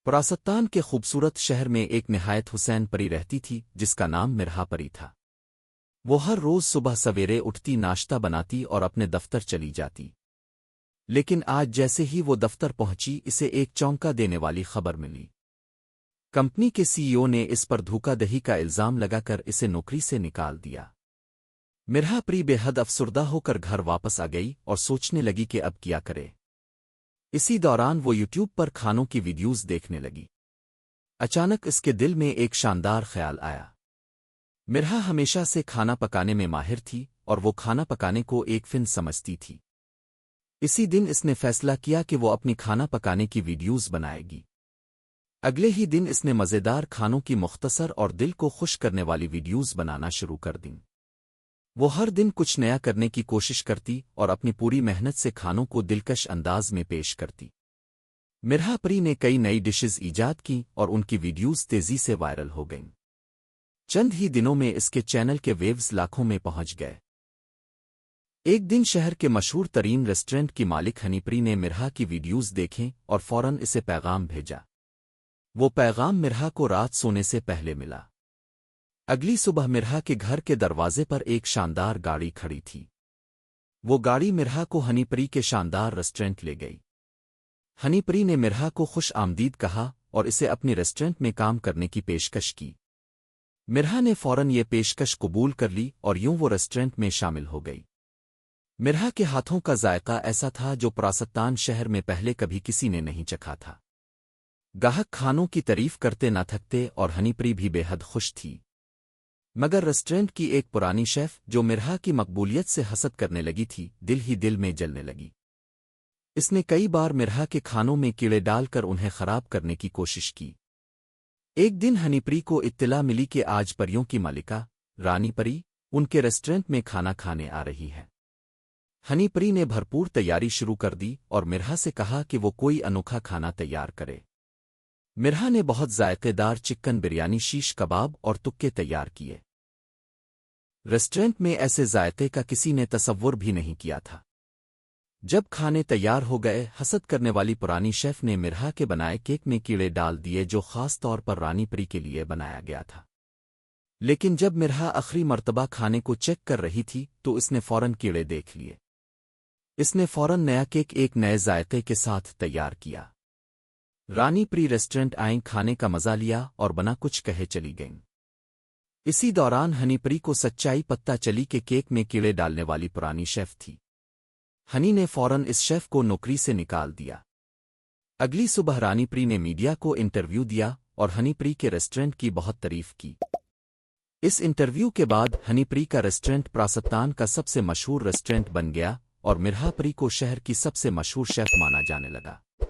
پراستان کے خوبصورت شہر میں ایک نہایت حسین پری رہتی تھی جس کا نام مرہا پری تھا۔ وہ ہر روز صبح سویرے اٹھتی، ناشتہ بناتی اور اپنے دفتر چلی جاتی۔ لیکن آج جیسے ہی وہ دفتر پہنچی، اسے ایک چونکا دینے والی خبر ملی۔ کمپنی کے سی ای او نے اس پر دھوکہ دہی کا الزام لگا کر اسے نوکری سے نکال دیا۔ مرہا پری بے حد افسردہ ہو کر گھر واپس آ گئی اور سوچنے لگی کہ اب کیا کرے۔ اسی دوران وہ یوٹیوب پر کھانوں کی ویڈیوز دیکھنے لگی۔ اچانک اس کے دل میں ایک شاندار خیال آیا۔ مرہا ہمیشہ سے کھانا پکانے میں ماہر تھی اور وہ کھانا پکانے کو ایک فن سمجھتی تھی۔ اسی دن اس نے فیصلہ کیا کہ وہ اپنی کھانا پکانے کی ویڈیوز بنائے گی۔ اگلے ہی دن اس نے مزیدار کھانوں کی مختصر اور دل کو خوش کرنے والی ویڈیوز بنانا شروع کر دیں۔ وہ ہر دن کچھ نیا کرنے کی کوشش کرتی اور اپنی پوری محنت سے کھانوں کو دلکش انداز میں پیش کرتی۔ مرہا پری نے کئی نئی ڈشز ایجاد کیں اور ان کی ویڈیوز تیزی سے وائرل ہو گئیں۔ چند ہی دنوں میں اس کے چینل کے ویوز لاکھوں میں پہنچ گئے۔ ایک دن شہر کے مشہور ترین ریسٹورنٹ کی مالک ہنی پری نے مرہا کی ویڈیوز دیکھیں اور فوراً اسے پیغام بھیجا۔ وہ پیغام مرہا کو رات سونے سے پہلے ملا۔ اگلی صبح مرہا کے گھر کے دروازے پر ایک شاندار گاڑی کھڑی تھی۔ وہ گاڑی مرہا کو ہنی پری کے شاندار ریسٹورنٹ لے گئی۔ ہنی پری نے مرہا کو خوش آمدید کہا اور اسے اپنی ریسٹورنٹ میں کام کرنے کی پیشکش کی۔ مرہا نے فوراً یہ پیشکش قبول کر لی اور یوں وہ ریسٹورنٹ میں شامل ہو گئی۔ مرہا کے ہاتھوں کا ذائقہ ایسا تھا جو پراستان شہر میں پہلے کبھی کسی نے نہیں چکھا تھا۔ گاہک کھانوں کی تعریف کرتے نہ تھکتے اور ہنی پری بھی بے حد خوش تھی۔ مگر ریسٹورنٹ کی ایک پرانی شیف جو مرہا کی مقبولیت سے حسد کرنے لگی تھی، دل ہی دل میں جلنے لگی۔ اس نے کئی بار مرہا کے کھانوں میں کیڑے ڈال کر انہیں خراب کرنے کی کوشش کی۔ ایک دن ہنی پری کو اطلاع ملی کہ آج پریوں کی ملکہ رانی پری ان کے ریسٹورنٹ میں کھانا کھانے آ رہی ہے۔ ہنی پری نے بھرپور تیاری شروع کر دی اور مرہا سے کہا کہ وہ کوئی انوکھا کھانا تیار کرے۔ مرہا نے بہت ذائقے دار چکن بریانی، شیش کباب اور تکے تیار کیے۔ ریسٹورنٹ میں ایسے ذائقے کا کسی نے تصور بھی نہیں کیا تھا۔ جب کھانے تیار ہو گئے، حسد کرنے والی پرانی شیف نے مرہا کے بنائے کیک میں کیڑے ڈال دیے جو خاص طور پر رانی پری کے لیے بنایا گیا تھا۔ لیکن جب مرہا آخری مرتبہ کھانے کو چیک کر رہی تھی تو اس نے فوراً کیڑے دیکھ لیے۔ اس نے فوراً نیا کیک ایک نئے ذائقے کے ساتھ تیار کیا۔ رانی پری ریسٹورنٹ آئیں، کھانے کا مزہ لیا اور بنا کچھ کہے چلی گئیں۔ اسی دوران ہنی پری کو سچائی پتہ چلی کہ کیک میں کیڑے ڈالنے والی پرانی شیف تھی۔ ہنی نے فوراً اس شیف کو نوکری سے نکال دیا۔ اگلی صبح رانی پری نے میڈیا کو انٹرویو دیا اور ہنی پری کے ریسٹورنٹ کی بہت تعریف کی۔ اس انٹرویو کے بعد ہنی پری کا ریسٹورنٹ پراستان کا سب سے مشہور ریسٹورنٹ بن گیا اور مرہا پری کو شہر کی سب سے مشہور شیف مانا جانے لگا۔